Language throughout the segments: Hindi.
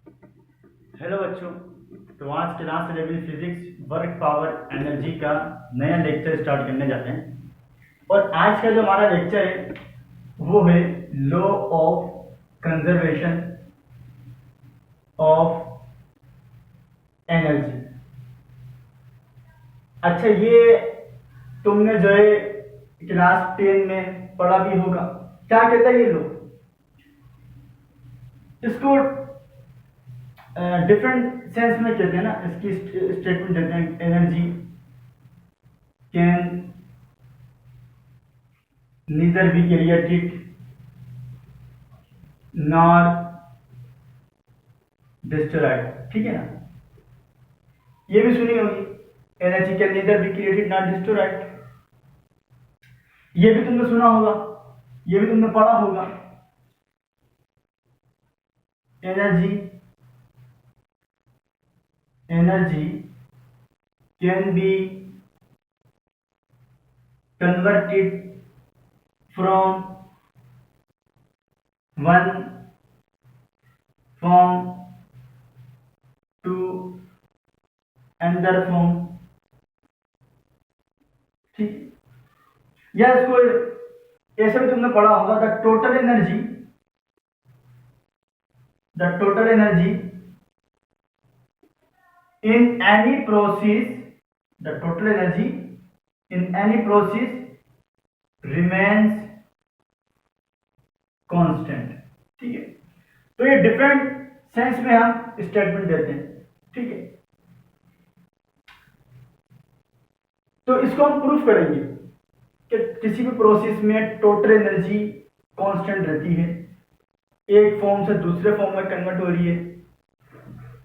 हेलो बच्चों। तो आज class 11 physics work power energy का नया लेक्चर स्टार्ट करने जाते हैं। और आज का जो हमारा लेक्चर है वो है law of conservation of energy. अच्छा, ये तुमने जो है क्लास 10 में पढ़ा भी होगा। क्या कहता है ये लॉ? इसको डिफरेंट सेंस में कहते हैं ना, इसकी स्टेटमेंट देते हैं energy can neither be created nor destroyed. ठीक है ना, ये भी सुनी होगी, energy can neither be created nor destroyed. ये भी तुमने सुना होगा, ये भी तुमने पढ़ा होगा। Energy can B converted from one form to another form। ठीक, या इसको ऐसे भी तुमने पढ़ा होगा, the total energy in any process the total energy in any process remains constant। ठीक है, तो ये डिफरेंट सेंस में हम स्टेटमेंट देते हैं। ठीक है, तो इसको हम प्रूफ करेंगे कि किसी भी प्रोसेस में टोटल एनर्जी कांस्टेंट रहती है, एक फॉर्म से दूसरे फॉर्म में कन्वर्ट हो रही है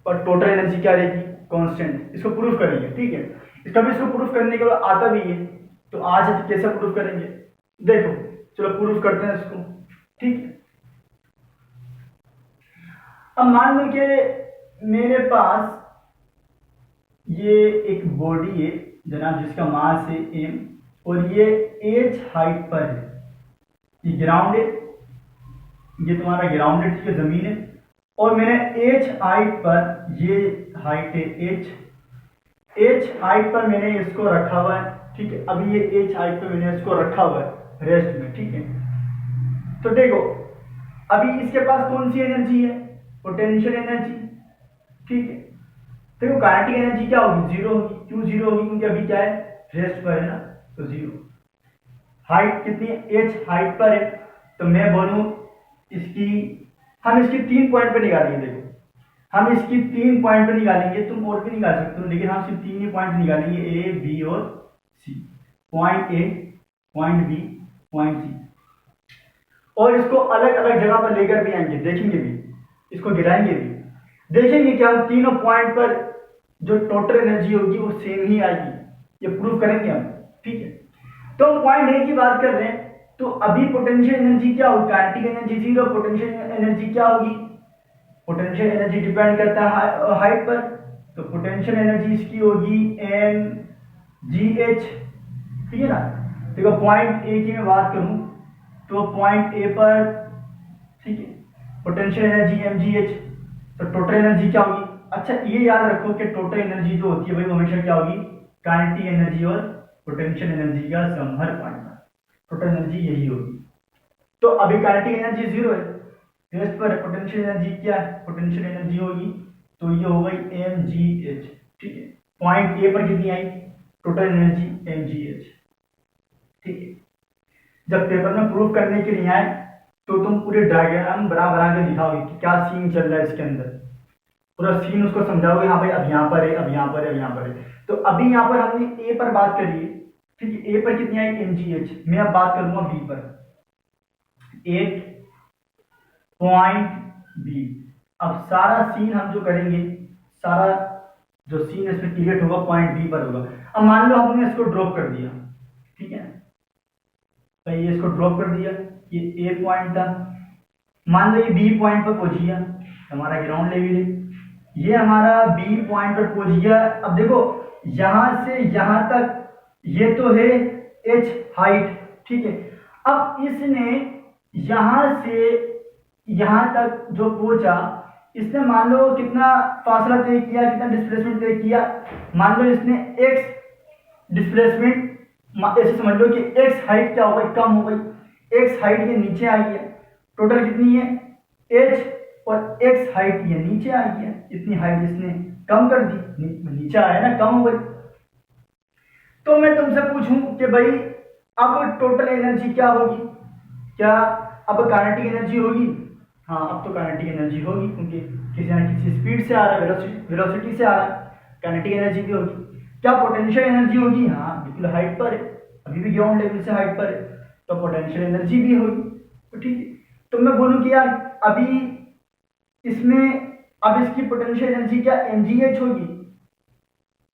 और टोटल एनर्जी क्या रहेगी? कांस्टेंट। इसको प्रूफ करेंगे। ठीक है, इसको प्रूफ करने के बाद आता भी है, तो आज कैसे प्रूफ करेंगे देखो। चलो प्रूफ करते हैं इसको। ठीक है, अब मान लो कि मेरे पास ये एक बॉडी है जनाब, जिसका मास है m और ये h हाइट पर है। ये ग्राउंड है, ये तुम्हारा ग्राउंड है, ठीक है, जमीन है। और मैंने h हाइट पर, ये हाइट है h हाइट पर मैंने इसको रखा हुआ है। ठीक है, अभी ये h हाइट पर मैंने इसको रखा हुआ है रेस्ट में। ठीक है, तो देखो अभी इसके पास कौन सी एनर्जी है? Potential energy. ठीक है, देखो काइनेटिक एनर्जी क्या होगी? जीरो होगी। क्यों जीरो होगी? क्योंकि अभी क्या है? रेस्ट पर है ना, तो जीरो। हाइट कितनी है? h हाइट पर है, तो मैं बोलूं हम इसकी 3 पॉइंट पे निकालेंगे। देखो हम इसकी 3 पॉइंट पे निकालेंगे, तुम और भी निकाल सकते हो, लेकिन हम सिर्फ 3 ही पॉइंट निकालेंगे, ए बी और C. Point A, point B, point C. और इसको अलग अलग जगह पर लेकर भी आएंगे, देखेंगे भी, इसको गिराएंगे भी, देखेंगे कि हम तीनों पॉइंट पर जो टोटल एनर्जी होगी वो सेम ही आएगी। ये प्रूव करेंगे हम। ठीक है, तो हम पॉइंट ए की बात कर रहे हैं, तो अभी पोटेंशियल एनर्जी क्या होगी? Kinetic energy zero, potential energy क्या होगी? पोटेंशियल एनर्जी डिपेंड करता है हाइट पर, तो पोटेंशियल एनर्जी इसकी होगी एम जी एच। ठीक है ना, देखो पॉइंट ए की मैं बात करूं तो पॉइंट ए पर, ठीक है, potential energy M G H, तो टोटल एनर्जी क्या होगी? अच्छा ये याद रखो कि टोटल एनर्जी जो होती है भाई वो हमेशा क्या होगी? काइनेटिक एनर्जी और पोटेंशियल एनर्जी का सम हर पॉइंट पर टोटल एनर्जी यही होगी। तो अभी काइनेटिक एनर्जी जीरो है, रेस्ट पर पोटेंशियल एनर्जी क्या है? पोटेंशियल एनर्जी होगी, तो ये हो गई एम जी एच। ठीक है, पॉइंट ए पर कितनी आई? Total energy M G H. ठीक है, जब पेपर में प्रूफ करने के लिए आए तो तुम पूरे डायग्राम बना के दिखाओगे कि क्या सीन चल रहा है इसके अंदर, पूरा सीन उसको समझाओगे। हाँ भाई अब यहाँ पर है, अब यहाँ पर है, अब यहाँ पर है। तो अभी यहाँ पर हमने ए पर बात करी है, ठीक है, ए पर कितनी आई? M G H. मैं अब बात करूंगा बी पर, 8 पॉइंट बी। अब सारा सीन हम जो करेंगे, सारा जो सीन इसमें क्रिएट होगा पॉइंट बी पर होगा। अब मान लो हमने इसको ड्रॉप कर दिया, ठीक है, तो ये इसको ड्रॉप कर दिया, ये ए पॉइंट था, मान लो ये बी पॉइंट पर पहुंच गया, हमारा ग्राउंड लेवल है, ये हमारा बी पॉइंट पर पहुंच गया। अब देखो यहां से यहां तक ये तो है एच हाइट, ठीक है। अब इसने यहां से यहां तक जो पहुंचा, इसने मान लो कितना फासला तय किया, कितना डिस्प्लेसमेंट तय किया। मान लो इसने x डिस्प्लेसमेंट, ऐसे समझ लो कि x हाइट क्या हो गई, कम हो गई, x हाइट ये नीचे आई है। टोटल कितनी है h, और x हाइट ये नीचे आई है, इतनी हाइट इसने कम कर दी, नीचे आया ना, कम हो गई। तो मैं तुमसे पूछूं कि भाई अब टोटल एनर्जी क्या होगी, क्या अब काइनेटिक एनर्जी होगी? हाँ, अब तो काइनेटिक एनर्जी होगी, क्योंकि किसी ना किसी स्पीड से आ रहा है, वेलोसिटी से आ रहा है, काइनेटिक एनर्जी भी होगी। क्या पोटेंशियल एनर्जी होगी? हाँ बिल्कुल, हाइट पर है, अभी भी ग्राउंड लेवल से हाइट पर है, तो पोटेंशियल एनर्जी भी होगी। तो ठीक है, तो मैं बोलूँ कि यार अभी इसमें, अब इसकी पोटेंशियल एनर्जी क्या mgh होगी?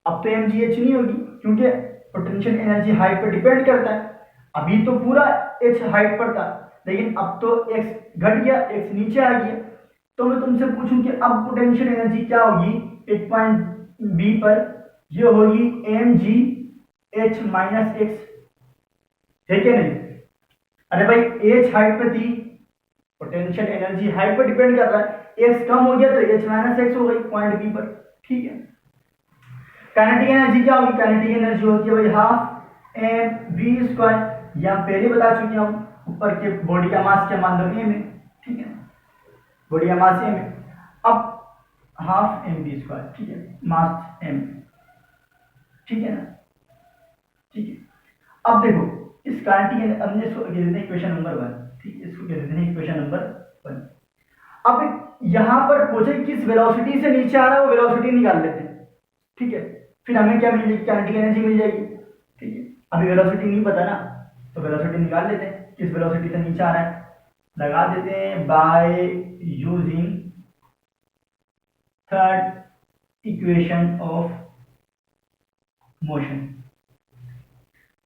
अब तो mgh नहीं होगी, क्योंकि पोटेंशियल एनर्जी हाइट पर डिपेंड करता है। अभी तो पूरा h हाइट पर था, लेकिन अब तो x घट गया, x नीचे आ गया। तो मैं तुमसे पूछूं कि अब पोटेंशियल एनर्जी क्या होगी एक पॉइंट B पर? ये होगी mgh माइनस x, है क्या नहीं? अरे भाई h हाइट पर थी, पोटेंशियल एनर्जी हाइट पर डिपेंड कर रहा है, x कम हो गया तो h माइनस x हो गई पॉइंट B पर। ठीक है, काइनेटिक एनर्जी क्या होगी? काइनेटिक एनर्जी होती है भाई हाफ mv², या पहले बता चुके हम, ऊपर के बॉडी का मास क्या मान लो m है, ठीक है, बॉडी का मास m है। अब हाफ mv², ठीक है, मास m, ठीक है ना, ठीक है। अब देखो इस काइनेटिक, हमने इसको कह देते हैं इक्वेशन नंबर 1, ठीक है, इसको कह देते हैं इक्वेशन नंबर 1। अब यहां पर पूछे किस वेलोसिटी से नीचे आ रहा है, वो वेलोसिटी निकाल लेते हैं, ठीक है, फिर हमें क्या मिल जाएगी? काइनेटिक एनर्जी मिल जाएगी। ठीक है, अभी वेलोसिटी नहीं पता ना, तो वेलोसिटी निकाल लेते हैं, किस वेलोसिटी से नीचे आ रहा है, लगा देते हैं by using third equation of motion.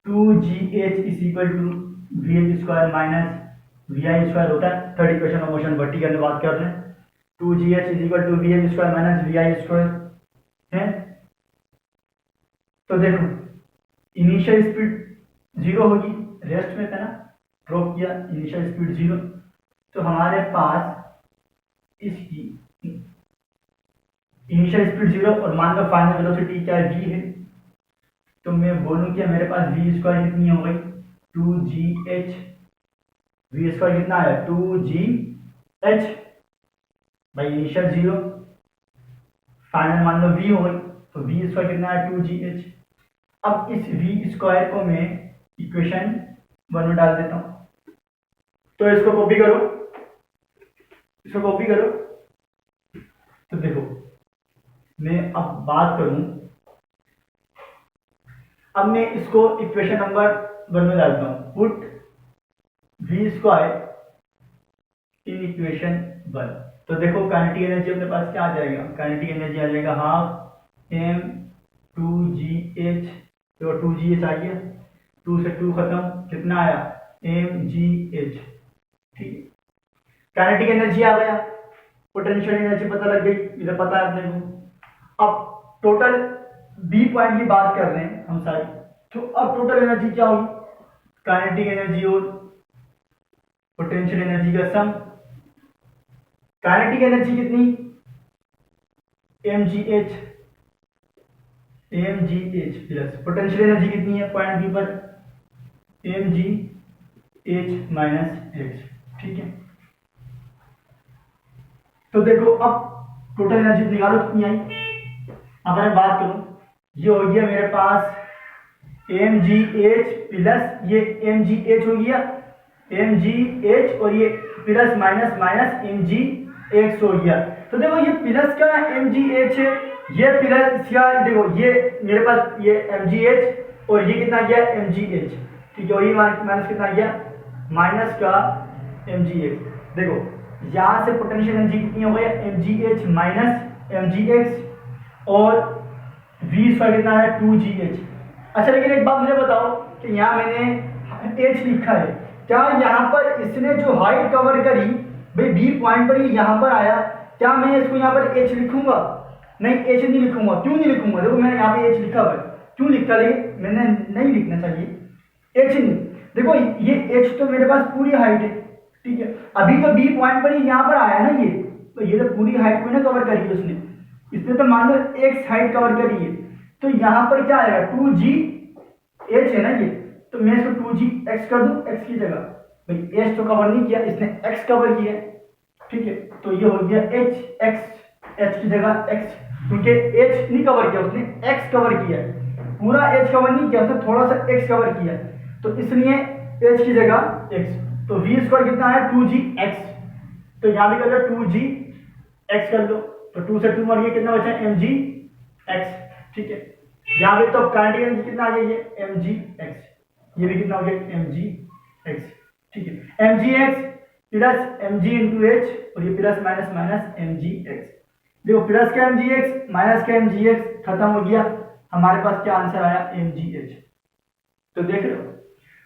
2gh is equal to vh² minus vi² होता है, third equation of motion vertical में बात कर रहे हैं। 2gh is equal to vh² minus vi² है। तो देखो इनिशियल स्पीड 0 होगी, रेस्ट में था ना, ड्रॉप किया, इनिशियल स्पीड 0, तो हमारे पास इसकी इनिशियल स्पीड 0 और मान लो फाइनल वेलोसिटी क्या है, v है। तो मैं बोलूं कि मेरे पास v² कितनी हो गई? 2gh, v² कितना आया? 2gh, भाई इनिशियल 0, फाइनल मान लो v हो गई, तो v² कितना है? 2gh। अब इस v² को मैं इक्वेशन 1 में डाल देता हूं, तो इसको कॉपी करो, इसको कॉपी करो। तो देखो मैं अब बात करूं, अब मैं इसको इक्वेशन नंबर 1 में डालता हूं, पुट v² इन इक्वेशन 1। तो देखो काइनेटिक एनर्जी अपने पास क्या आ जाएगा? काइनेटिक एनर्जी आ जाएगा हाफ m 2gh, तो 2gh आ गया, 2 से 2 खत्म, कितना आया? mgh। ठीक है, काइनेटिक एनर्जी आ गया, पोटेंशियल एनर्जी पता लग गई, इधर पता है अपने को। अब टोटल बी पॉइंट की बात कर रहे हैं हम सारी, तो अब टोटल एनर्जी क्या होगी? काइनेटिक एनर्जी और पोटेंशियल एनर्जी का सम। काइनेटिक एनर्जी कितनी? mgh, mgh plus potential energy कितनी है पॉइंट बी पर? mgh minus h। ठीक है, तो देखो अब टोटल एनर्जी निकालो कितनी आई। अब मैं बात करूं, ये हो गया मेरे पास mgh प्लस ये mgh हो गया, mgh और ये प्लस माइनस माइनस mgh हो गया। तो देखो ये प्लस का mgh है, ये प्लस का, देखो ये मेरे पास ये mgh और ये कितना गया? mgh। ठीक है, और ये माइनस कितना गया? माइनस का mgh। देखो यहां से पोटेंशियल एनर्जी कितनी हो गया? mgh माइनस mgh, और v² कितना है? 2gh। अच्छा, लेकिन एक बात मुझे बताओ कि यहाँ मैंने h लिखा है, क्या यहाँ पर इसने जो हाइट कवर करी भाई बी पॉइंट पर, यहाँ पर आया, क्या मैं इसको यहाँ पर h लिखूंगा? नहीं, h नहीं लिखूंगा। क्यों नहीं लिखूंगा? देखो मैंने यहाँ पे h लिखा हुआ है, क्यों लिखा? लेकिन मैंने नहीं लिखना चाहिए h नहीं। देखो ये h तो मेरे पास पूरी हाइट है, ठीक है, अभी तो बी पॉइंट पर ही यहाँ पर आया ना ये, तो ये तो पूरी हाइट को ना कवर करी है उसने, इसने तो मान लो x हाइट कवर करी है, तो यहाँ पर क्या आएगा 2gh है ना ये, तो मैं इसको 2gx कर दूं x की जगह, भाई h तो कवर नहीं किया इसने, x कवर किया, ठीक है, तो ये हो गया h की जगह x, क्योंकि h नहीं कवर किया उसने, x कवर किया, पूरा h कवर नहीं किया उसने, थोड़ा सा x कवर किया, तो इसलिए h की जगह x, तो v स्क्वायर कितना है 2gx, तो यहाँ भी कर लो 2gx कर लो, तो 2 से 2 मर गया, कितना बचा mgx, ठीक है, यहाँ पे तो काइनेटिक एनर्जी कितना आ गया ये mgx, ये भी कितना हो गया mgx, ठीक है, mgx plus mg into h, और ये प्लस माइनस माइनस mgx, देखो प्लस का mgx माइनस का mgx खत्म हो गया, हमारे पास क्या आंसर आया mgh, तो देख लो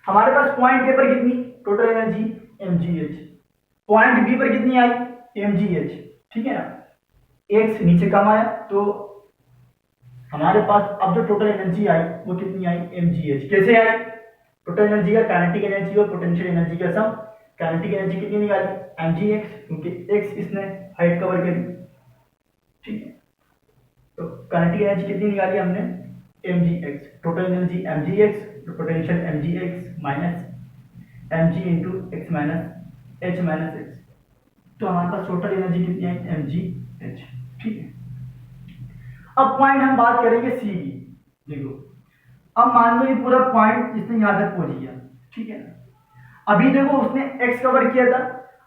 हमारे पास पॉइंट ए पर कितनी total energy mgh, point B पर कितनी आई mgh, ठीक है ना, x नीचे कम आया, तो हमारे पास अब जो टोटल एनर्जी आई वो कितनी आई mgh, कैसे आई, टोटल एनर्जी का काइनेटिक एनर्जी और पोटेंशियल एनर्जी का सम, काइनेटिक एनर्जी कितनी निकाली mgx, क्योंकि x इसने हाइट कवर करी, ठीक है, तो काइनेटिक एनर्जी कितनी निकाली हमने mgx, टोटल एनर्जी mgx, तो potential mgx minus mg into x minus h minus x, तो हमारे पास टोटल एनर्जी कितनी आई mgh, ठीक है। अब पॉइंट हम बात करेंगे सी की, देखो अब मान लो ये पूरा पॉइंट इसने यहां तक पहुंच गया, ठीक है ना, अभी देखो उसने x कवर किया था,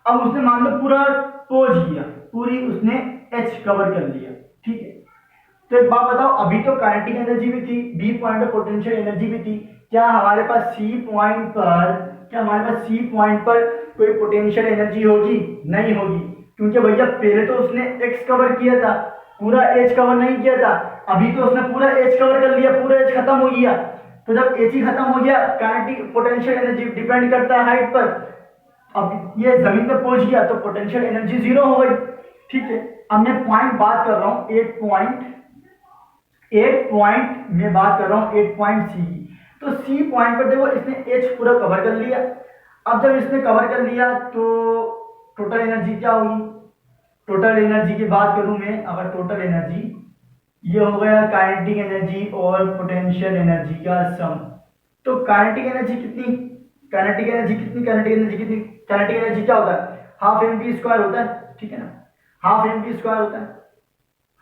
अब उसने मान लो पूरा पहुंच गया, पूरी उसने h कवर कर लिया, ठीक है, तो एक बात बताओ, अभी तो काइनेटिक एनर्जी भी थी, बी पॉइंट पर पोटेंशियल एनर्जी भी थी, क्या हमारे पास सी पॉइंट पर कोई पोटेंशियल एनर्जी होगी, नहीं होगी, क्योंकि भैया पहले तो उसने x कवर किया था, पूरा h कवर नहीं किया था, अभी तो उसने पूरा h कवर कर लिया, पूरा h खत्म हो गया, तो जब h ही खत्म हो गया, काइनेटिक पोटेंशियल एनर्जी डिपेंड करता है हाइट पर, अब ये जमीन पर पहुंच गया तो पोटेंशियल एनर्जी जीरो हो गई, ठीक है। अब मैं पॉइंट बात कर रहा हूं 8 पॉइंट में बात कर रहा हूं 8 पॉइंट सी की, तो सी पॉइंट पर देखो इसने h पूरा कवर कर लिया, अब जब इसने कवर कर लिया तो टोटल एनर्जी क्या होगी, टोटल एनर्जी की बात करूं मैं, अगर टोटल एनर्जी ये हो गया काइनेटिक एनर्जी और पोटेंशियल एनर्जी का सम, तो काइनेटिक एनर्जी कितनी, काइनेटिक एनर्जी क्या होता है, हाफ एम वी स्क्वायर होता है, ठीक है ना, हाफ एम वी स्क्वायर होता है,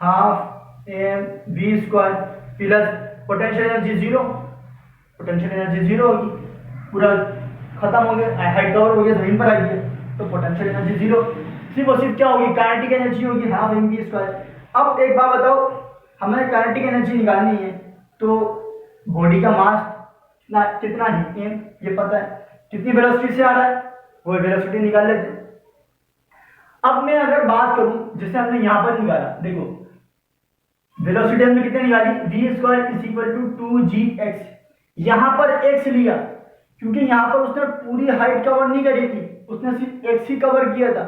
half M V square plus potential energy zero, potential energy zero होगी, पूरा खत्म हो गया, हाइट कवर हो गया, जमीन पर आ गया, तो पोटेंशियल एनर्जी जीरो, सिर्फ और सिर्फ क्या होगी काइनेटिक एनर्जी होगी हाफ एम वी स्क्वायर। अब एक बात बताओ, हमें काइनेटिक एनर्जी निकालनी है, तो बॉडी का मास कितना है m, ये पता है, कितनी वेलोसिटी से आ रहा है वो वेलोसिटी निकाल लेते हैं। अब मैं अगर बात करूं जैसे हमने यहां पर निकाला, देखो वेलोसिटी हमने कितनी निकाली v square is equal to 2gx, यहां पर x लिया क्योंकि यहां पर उसने पूरी हाइट कवर नहीं करी थी, उसने सिर्फ x ही कवर किया था,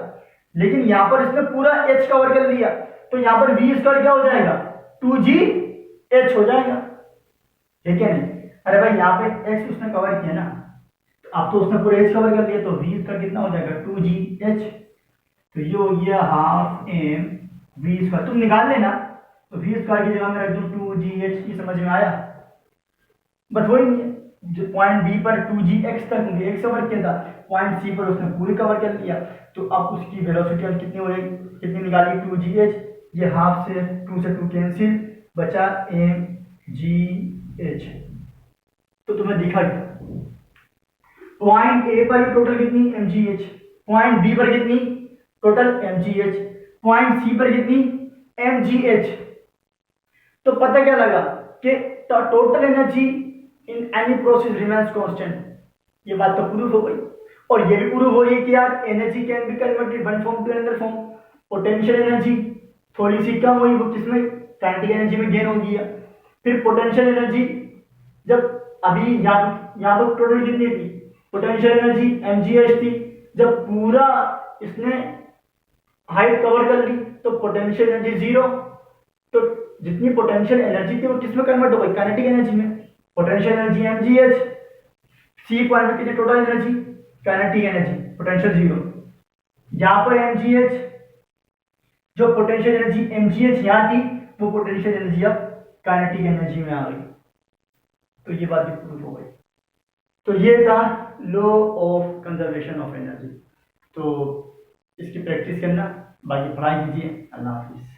लेकिन यहां पर इसने पूरा h कवर कर लिया, तो यहां पर v स्क्वायर क्या हो जाएगा 2gh हो जाएगा, ठीक है नहीं, अरे भाई यहाँ पे x उसने कवर किया ना, अब तो उसने पूरा h कवर कर लिया, तो v इसका कितना हो जाएगा 2gh, तो ये हो गया हाफ एम v स्क्वायर, तुम निकाल लेना, तो v स्क्वायर की जगह में रख दूं 2gh, की समझ में आया, बस वही नहीं है, जो पॉइंट बी पर 2gx तक x कवर किया था, पॉइंट सी पर उसने पूरी कवर कर लिया, तो अब उसकी वेलोसिटी कितनी हो जाएगी, कितनी निकाली 2gh, ये हाफ से 2 से 2 कैंसिल, बचा mgh, तो तुम्हें दिखा गया पॉइंट ए पर टोटल कितनी mgh, पॉइंट बी पर कितनी टोटल mgh, पॉइंट सी पर कितनी mgh, तो पता क्या लगा कि total energy in any process remains constant, ये बात तो प्रूफ हो गई, और ये भी प्रूफ हो रही है कि यार energy can be converted one form to another form, potential energy थोड़ी सी कम हुई वो किसमें काइनेटिक एनर्जी में गेन हो गया, फिर पोटेंशियल एनर्जी जब अभी यहाँ पर टोटल कितनी थी पोटेंशियल एनर्जी mgh थी, जब पूरा इसने हाइट कवर कर ली तो पोटेंशियल एनर्जी जीरो, तो जितनी पोटेंशियल एनर्जी थी वो किसमें कन्वर्ट हो गई काइनेटिक एनर्जी में, potential energy mgh, C point पे कितनी total energy kinetic energy potential zero, यहाँ पर mgh जो पोटेंशियल एनर्जी mgh यहाँ थी वो पोटेंशियल एनर्जी अब काइनेटिक एनर्जी में आ गई। तो ये बात भी प्रूफ हो गई। तो ये था law of conservation of energy. तो इसकी प्रैक्टिस करना, बाकी पढ़ाई कीजिए। अल्लाह हाफिज़।